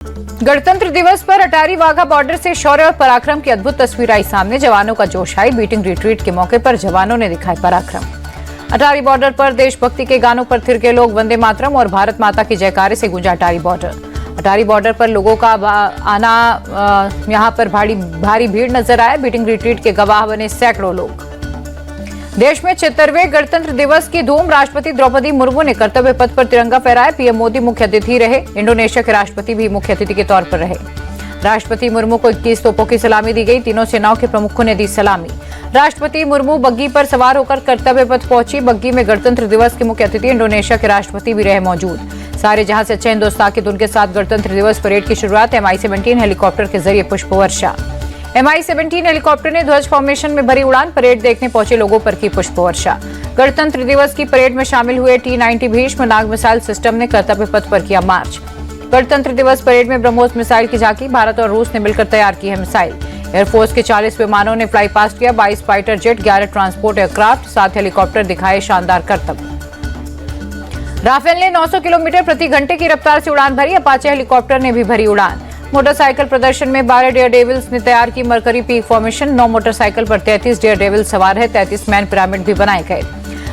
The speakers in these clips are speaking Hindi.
गणतंत्र दिवस पर अटारी वाघा बॉर्डर से शौर्य और पराक्रम की अद्भुत तस्वीर आई सामने। जवानों का जोश आई। बीटिंग रिट्रीट के मौके पर जवानों ने दिखाए पराक्रम। अटारी बॉर्डर पर देशभक्ति के गानों पर थिरके लोग। वंदे मातरम और भारत माता की जयकारे से गूंजा अटारी बॉर्डर। अटारी बॉर्डर पर लोगों का आना, यहां पर भारी भीड़ नजर आए। बीटिंग रिट्रीट के गवाह बने सैकड़ों लोग। देश में 76वें गणतंत्र दिवस की धूम। राष्ट्रपति द्रौपदी मुर्मू ने कर्तव्य पथ पर तिरंगा फहराया। पीएम मोदी मुख्य अतिथि रहे। इंडोनेशिया के राष्ट्रपति भी मुख्य अतिथि के तौर पर रहे। राष्ट्रपति मुर्मू को 21 तोपों की सलामी दी गई। तीनों सेनाओं के प्रमुखों ने दी सलामी। राष्ट्रपति मुर्मू बग्गी पर सवार होकर कर्तव्य पथ पहुंची। बग्गी में गणतंत्र दिवस के मुख्य अतिथि इंडोनेशिया के राष्ट्रपति भी रहे मौजूद। सारे जहां से अच्छे हिंदुस्तान की धुन के साथ गणतंत्र दिवस परेड की शुरुआत MI-17 हेलीकॉप्टर के जरिए पुष्प वर्षा। MI-17 हेलीकॉप्टर ने ध्वज फॉर्मेशन में भरी उड़ान। परेड देखने पहुंचे लोगों पर की पुष्प वर्षा। गणतंत्र दिवस की परेड में शामिल हुए T-90 भीष्म नाग मिसाइल सिस्टम ने कर्तव्य पथ पर किया मार्च। गणतंत्र दिवस परेड में ब्रह्मोस मिसाइल की झांकी। भारत और रूस ने मिलकर तैयार की है मिसाइल। एयरफोर्स के 40 विमानों ने फ्लाई पास्ट किया। 22 fighter jet, 11 transport aircraft, 7 helicopter दिखाए शानदार करतब। राफेल ने 900 किलोमीटर प्रति घंटे की रफ्तार से उड़ान भरी। अपाचे हेलीकॉप्टर ने भी भरी उड़ान। मोटरसाइकिल प्रदर्शन में 12 डेयर डेविल्स ने तैयार की मरकरी पीक फॉर्मेशन। 9 मोटरसाइकिल पर 33 डेयर डेविल सवार है। 33 मैन पिरामिड भी बनाए गए।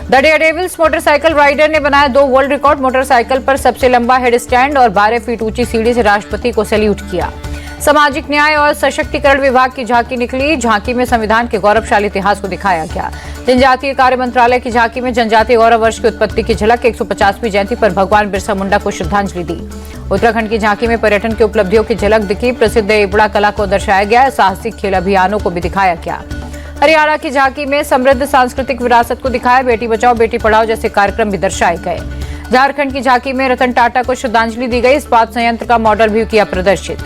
The daredevils motorcycle rider ने बनाया 2 वर्ल्ड रिकॉर्ड। मोटरसाइकिल पर सबसे लंबा हेड स्टैंड और 12 फीट ऊंची सीढ़ी से राष्ट्रपति को सैल्यूट किया। सामाजिक न्याय और सशक्तिकरण विभाग की झांकी निकली। झांकी में संविधान के गौरवशाली इतिहास को दिखाया गया। जनजातीय कार्य मंत्रालय की झांकी में जनजातीय गौरव वर्ष की उत्पत्ति की झलक। 150वीं जयंती पर भगवान बिरसा मुंडा को श्रद्धांजलि दी। उत्तराखंड की झांकी में पर्यटन की उपलब्धियों की झलक दिखी। प्रसिद्ध एबड़ा कला को दर्शाया गया। साहसिक खेल अभियानों को भी दिखाया गया। हरियाणा की झांकी में समृद्ध सांस्कृतिक विरासत को दिखाया। बेटी बचाओ बेटी पढ़ाओ जैसे कार्यक्रम भी दर्शाए गए। झारखंड की झांकी में रतन टाटा को श्रद्धांजलि दी गई। इस्पात संयंत्र का मॉडल भी किया प्रदर्शित।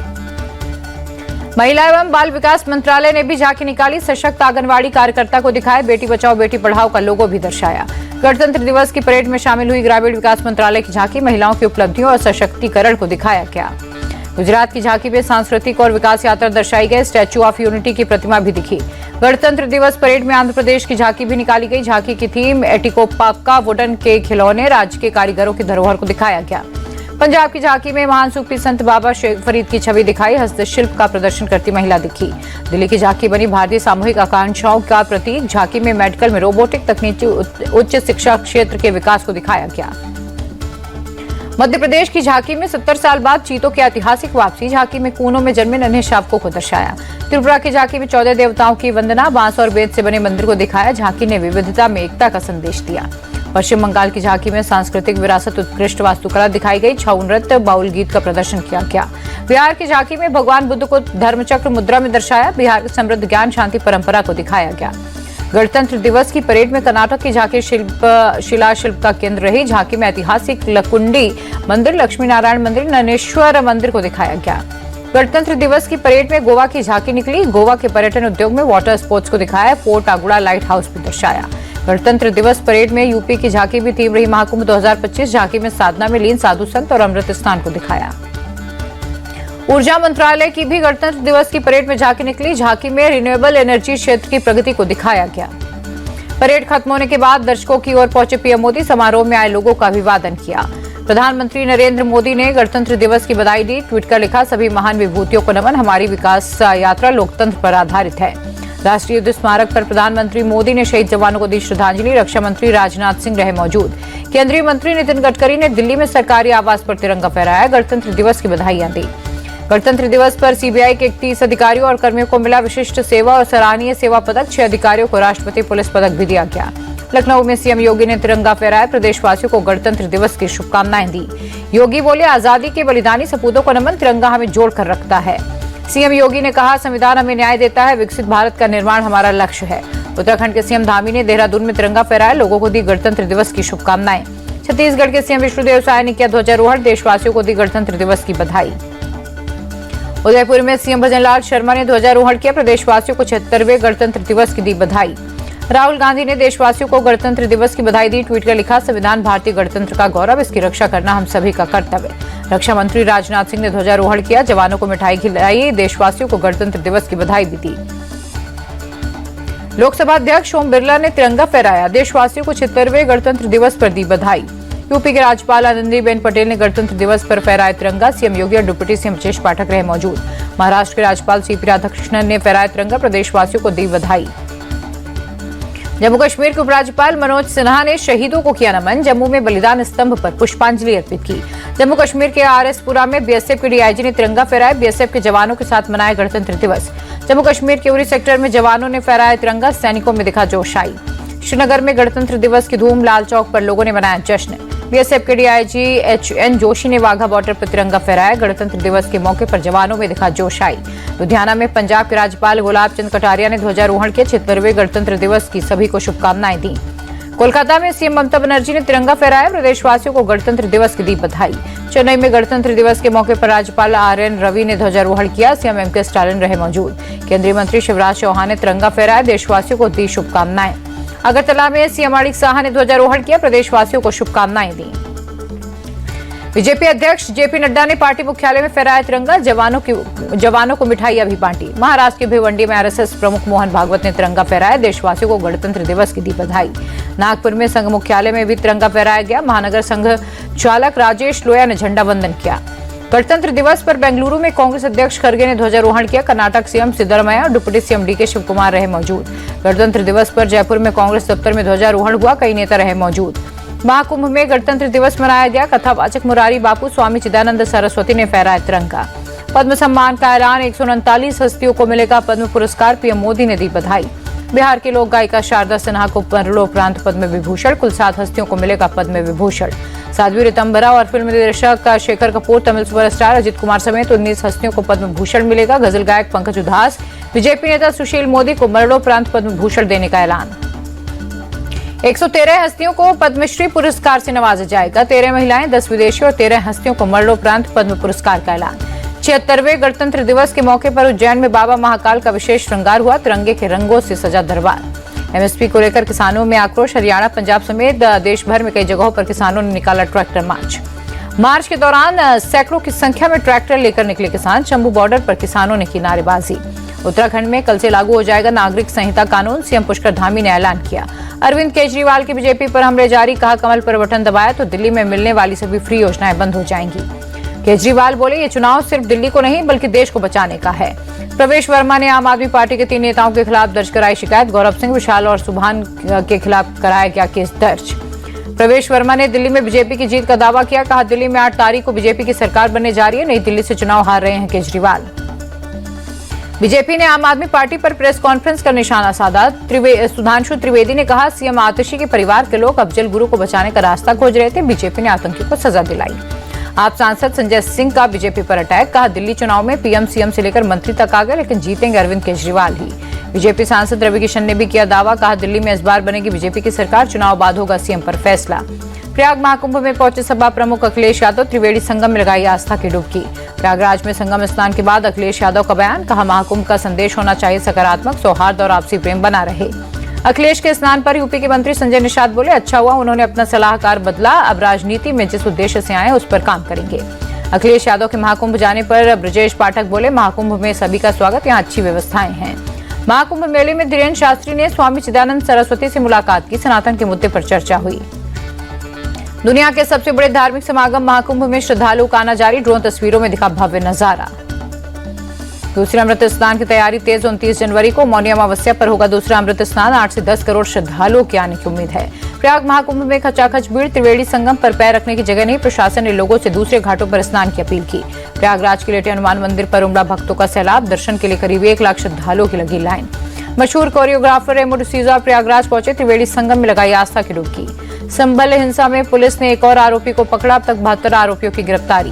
महिला एवं बाल विकास मंत्रालय ने भी झांकी निकाली। सशक्त आंगनवाड़ी कार्यकर्ता को दिखाया। बेटी बचाओ बेटी पढ़ाओ का लोगो भी दर्शाया। गणतंत्र दिवस की परेड में शामिल हुई ग्रामीण विकास मंत्रालय की झांकी। महिलाओं की उपलब्धियों और सशक्तिकरण को दिखाया गया। गुजरात की झांकी में सांस्कृतिक और विकास यात्रा दर्शाई गई। स्टैच्यू ऑफ यूनिटी की प्रतिमा भी दिखी। गणतंत्र दिवस परेड में आंध्र प्रदेश की झांकी भी निकाली गई। झांकी की थीम एटिकोपाक्का वुडन के खिलौने। राज्य के कारीगरों की धरोहर को दिखाया गया। पंजाब की झांकी में महान सूफी संत बाबा शेख फरीद की छवि दिखाई। हस्तशिल्प का प्रदर्शन करती महिला दिखी। दिल्ली की झांकी बनी भारतीय सामूहिक आकांक्षाओं का प्रतीक। झांकी में मेडिकल में रोबोटिक तकनीकी उच्च शिक्षा क्षेत्र के विकास को दिखाया गया। मध्य प्रदेश की झांकी में 70 साल बाद चीतों की ऐतिहासिक वापसी। झांकी में कूनों में जन्मे नन्हे शावकों को दर्शाया। त्रिपुरा की झांकी में 14 देवताओं की वंदना। बांस और बेत से बने मंदिर को दिखाया। झांकी ने विविधता में एकता का संदेश दिया। पश्चिम बंगाल की झांकी में सांस्कृतिक विरासत, उत्कृष्ट वास्तुकला दिखाई गई। छऊ नृत्य, बाउल गीत का प्रदर्शन किया गया। बिहार की झांकी में भगवान बुद्ध को धर्मचक्र मुद्रा में दर्शाया। बिहार की समृद्ध ज्ञान शांति परंपरा को दिखाया गया। गणतंत्र दिवस की परेड में कर्नाटक की झांकी शिला शिल्प का केंद्र रही। झांकी में ऐतिहासिक लकुंडी मंदिर, लक्ष्मी नारायण मंदिर, ननेश्वर मंदिर को दिखाया गया। गणतंत्र दिवस की परेड में गोवा की झांकी निकली। गोवा के पर्यटन उद्योग में वाटर स्पोर्ट्स को दिखाया। फोर्ट अगुड़ा लाइट हाउस भी दर्शाया। गणतंत्र दिवस परेड में यूपी की झांकी भी थीम रही महाकुंभ 2025। झांकी में साधना में लीन साधु संत और अमृत स्नान को दिखाया। ऊर्जा मंत्रालय की भी गणतंत्र दिवस की परेड में झांकी निकली। झांकी में रिन्यूएबल एनर्जी क्षेत्र की प्रगति को दिखाया गया। परेड खत्म होने के बाद दर्शकों की ओर पहुंचे पीएम मोदी। समारोह में आए लोगों का अभिवादन किया। प्रधानमंत्री नरेंद्र मोदी ने गणतंत्र दिवस की बधाई दी। ट्वीट कर लिखा, सभी महान विभूतियों को नमन। हमारी विकास यात्रा लोकतंत्र पर आधारित है। राष्ट्रीय युद्ध स्मारक पर प्रधानमंत्री मोदी ने शहीद जवानों को दी श्रद्धांजलि। रक्षा मंत्री राजनाथ सिंह रहे मौजूद। केंद्रीय मंत्री नितिन गडकरी ने दिल्ली में सरकारी आवास पर तिरंगा फहराया। गणतंत्र दिवस की बधाइयां दी। गणतंत्र दिवस पर सीबीआई के 31 अधिकारियों और कर्मियों को मिला विशिष्ट सेवा और सराहनीय सेवा पदक। 6 अधिकारियों को राष्ट्रपति पुलिस पदक भी दिया गया। लखनऊ में सीएम योगी ने तिरंगा फहराया। प्रदेशवासियों को गणतंत्र दिवस की शुभकामनाएं दी। योगी बोले, आजादी के बलिदानी सपूतों को नमन। तिरंगा हमें जोड़कर रखता है। सीएम योगी ने कहा, संविधान हमें न्याय देता है। विकसित भारत का निर्माण हमारा लक्ष्य है। उत्तराखंड के सीएम धामी ने देहरादून में तिरंगा फहराया। लोगों को दी गणतंत्र दिवस की शुभकामनाएं। छत्तीसगढ़ के सीएम विष्णुदेव साय ने किया ध्वजारोहण। देशवासियों को दी गणतंत्र दिवस की बधाई। उदयपुर में सीएम भजनलाल शर्मा ने ध्वजारोहण किया। प्रदेशवासियों को 76वें गणतंत्र दिवस की दी बधाई। राहुल गांधी ने देशवासियों को गणतंत्र दिवस की बधाई दी। ट्वीट कर लिखा, संविधान भारतीय गणतंत्र का गौरव, इसकी रक्षा करना हम सभी का कर्तव्य। रक्षा मंत्री राजनाथ सिंह ने ध्वजारोहण किया। जवानों को मिठाई खिलाई। देशवासियों को गणतंत्र दिवस की बधाई भी दी। लोकसभा अध्यक्ष ओम बिरला ने तिरंगा फहराया। देशवासियों को 76वें गणतंत्र दिवस पर दी बधाई। यूपी के राज्यपाल आनंदीबेन पटेल ने गणतंत्र दिवस पर फहराया तिरंगा। सीएम योगी और डिप्टी सीएम ब्रजेश पाठक रहे मौजूद। महाराष्ट्र के राज्यपाल सीपी राधाकृष्णन ने फहराया तिरंगा, प्रदेशवासियों को दी बधाई। जम्मू कश्मीर के उपराज्यपाल मनोज सिन्हा ने शहीदों को किया नमन। जम्मू में बलिदान स्तंभ पर पुष्पांजलि अर्पित की। जम्मू कश्मीर के आरएसपुरा में बीएसएफ के डीआईजी ने तिरंगा फहराया। बीएसएफ के जवानों के साथ मनाया गणतंत्र दिवस। जम्मू कश्मीर के उरी सेक्टर में जवानों ने फहराया तिरंगा, सैनिकों में दिखा जोशाई। श्रीनगर में गणतंत्र दिवस की धूम, लाल चौक पर लोगों ने मनाया जश्न। बीएसएफ के डीआईजी एचएन जोशी ने वाघा बॉर्डर पर तिरंगा फहराया। गणतंत्र दिवस के मौके पर जवानों में दिखा जोश आई। लुधियाना में पंजाब के राज्यपाल गुलाब चंद कटारिया ने ध्वजारोहण किया। 76वें गणतंत्र दिवस की सभी को शुभकामनाएं दी। कोलकाता में सीएम ममता बनर्जी ने तिरंगा फहराया। प्रदेशवासियों को गणतंत्र दिवस की दी बधाई। चेन्नई में गणतंत्र दिवस के मौके पर राज्यपाल आरएन रवि ने ध्वजारोहण किया। सीएम एमके स्टालिन रहे मौजूद। केंद्रीय मंत्री शिवराज चौहान ने तिरंगा फहराया। देशवासियों को दी शुभकामनाएं। अगरतला में सीएम माणिक साहा ने ध्वजारोहण किया। प्रदेशवासियों को शुभकामनाएं दी। बीजेपी अध्यक्ष जेपी नड्डा ने पार्टी मुख्यालय में फहराया तिरंगा। जवानों को मिठाइयां भी बांटी। महाराष्ट्र के भिवंडी में आरएसएस प्रमुख मोहन भागवत ने तिरंगा फहराया। देशवासियों को गणतंत्र दिवस की दी बधाई। नागपुर में संघ मुख्यालय में भी तिरंगा फहराया गया। महानगर संघ चालक राजेश लोया ने झंडा वंदन किया। गणतंत्र दिवस पर बेंगलुरु में कांग्रेस अध्यक्ष खड़गे ने ध्वजारोहण किया। कर्नाटक सीएम सिद्धरमैया और डिप्टी सीएम डीके शिवकुमार रहे मौजूद। गणतंत्र दिवस पर जयपुर में कांग्रेस दफ्तर में ध्वजारोहण हुआ। कई नेता रहे मौजूद। महाकुंभ में गणतंत्र दिवस मनाया गया। कथावाचक मुरारी बापू, स्वामी चिदानंद सरस्वती ने फहराया तिरंगा। पद्म सम्मान का ऐलान, 139 हस्तियों को मिलेगा पद्म पुरस्कार। पीएम मोदी ने दी बधाई। बिहार की लोक गायिका शारदा सिन्हा को मरणोपरांत पद्म विभूषण। कुल 7 हस्तियों को मिलेगा पद्म विभूषण। साध्वी ऋतंभरा और फिल्म निर्देशक शेखर कपूर, तमिल सुपरस्टार अजित कुमार समेत 19 हस्तियों को पद्म भूषण मिलेगा। गजल गायक पंकज उधास, बीजेपी नेता सुशील मोदी को मरणोपरांत पद्म भूषण देने का ऐलान। 113 हस्तियों को पद्मश्री पुरस्कार से नवाजा जाएगा। 13 महिलाएं, 10 विदेशी और 13 हस्तियों को मरणोपरांत पद्म पुरस्कार का ऐलान। 76वें गणतंत्र दिवस के मौके पर उज्जैन में बाबा महाकाल का विशेष श्रृंगार हुआ। तिरंगे के रंगों से सजा दरबार। एमएसपी को लेकर किसानों में आक्रोश। हरियाणा, पंजाब समेत देश भर में कई जगहों पर किसानों ने निकाला ट्रैक्टर मार्च। मार्च के दौरान सैकड़ों की संख्या में ट्रैक्टर लेकर निकले किसान। शंभू बॉर्डर पर किसानों ने की नारेबाजी। उत्तराखंड में कल से लागू हो जाएगा नागरिक संहिता कानून। सीएम पुष्कर धामी ने ऐलान किया। अरविंद केजरीवाल की बीजेपी पर हमले जारी। कहा, कमल पर बटन दबाया तो दिल्ली में मिलने वाली सभी फ्री योजनाएं बंद हो जाएंगी। केजरीवाल बोले, ये चुनाव सिर्फ दिल्ली को नहीं बल्कि देश को बचाने का है। प्रवेश वर्मा ने आम आदमी पार्टी के 3 नेताओं के खिलाफ दर्ज कराई शिकायत। गौरव सिंह, विशाल और सुभान के खिलाफ कराया गया केस दर्ज। प्रवेश वर्मा ने दिल्ली में बीजेपी की जीत का दावा किया। कहा, दिल्ली में 8 तारीख को बीजेपी की सरकार बनने जा रही है। नई दिल्ली से चुनाव हार रहे हैं केजरीवाल। बीजेपी ने आम आदमी पार्टी पर प्रेस कॉन्फ्रेंस का निशाना साधा। सुधांशु त्रिवेदी ने कहा, सीएम आतिशी के परिवार के लोग अफजल गुरु को बचाने का रास्ता खोज रहे थे। बीजेपी ने आतंकी को सजा दिलाई। आप सांसद संजय सिंह का बीजेपी पर अटैक। कहा, दिल्ली चुनाव में पीएम सीएम से लेकर मंत्री तक आ गए, लेकिन जीतेंगे अरविंद केजरीवाल ही। बीजेपी सांसद रवि किशन ने भी किया दावा। कहा, दिल्ली में इस बार बनेगी बीजेपी की सरकार। चुनाव बाद होगा सीएम पर फैसला। प्रयाग महाकुंभ में पहुंचे सपा प्रमुख अखिलेश यादव। त्रिवेणी संगम में लगाई आस्था की डुबकी। प्रयागराज में संगम स्नान के बाद अखिलेश यादव का बयान। कहा, महाकुंभ का संदेश होना चाहिए सकारात्मक, सौहार्द और आपसी प्रेम बना रहे। अखिलेश के स्नान पर यूपी के मंत्री संजय निषाद बोले, अच्छा हुआ उन्होंने अपना सलाहकार बदला। अब राजनीति में जिस उद्देश्य से आए उस पर काम करेंगे। अखिलेश यादव के महाकुंभ जाने पर ब्रजेश पाठक बोले, महाकुंभ में सभी का स्वागत, यहाँ अच्छी व्यवस्थाएं हैं। महाकुंभ मेले में धीरेन्द्र शास्त्री ने स्वामी चिदानंद सरस्वती से मुलाकात की। सनातन के मुद्दे पर चर्चा हुई। दुनिया के सबसे बड़े धार्मिक समागम महाकुंभ में श्रद्धालुओं का आना जारी। ड्रोन तस्वीरों में दिखा भव्य नजारा। दूसरे अमृत स्नान की तैयारी तेज। 29 जनवरी को मौनी अमावस्या पर होगा दूसरा अमृत स्नान। 8 से 10 करोड़ श्रद्धालुओं के आने की उम्मीद है। प्रयाग महाकुंभ में खचाखच भीड़। त्रिवेणी संगम पर पैर रखने की जगह नहीं। प्रशासन ने लोगों से दूसरे घाटों पर स्नान की अपील की। प्रयागराज के लेटे हनुमान मंदिर पर उमड़ा भक्तों का सैलाब। दर्शन के लिए करीब 1 लाख श्रद्धालुओं की लगी लाइन। मशहूर कोरियोग्राफर रेमो डिसूजा प्रयागराज पहुंचे। त्रिवेणी संगम में लगाई आस्था की डुबकी। संभल हिंसा में पुलिस ने एक और आरोपी को पकड़ा। अब तक 72 आरोपियों की गिरफ्तारी।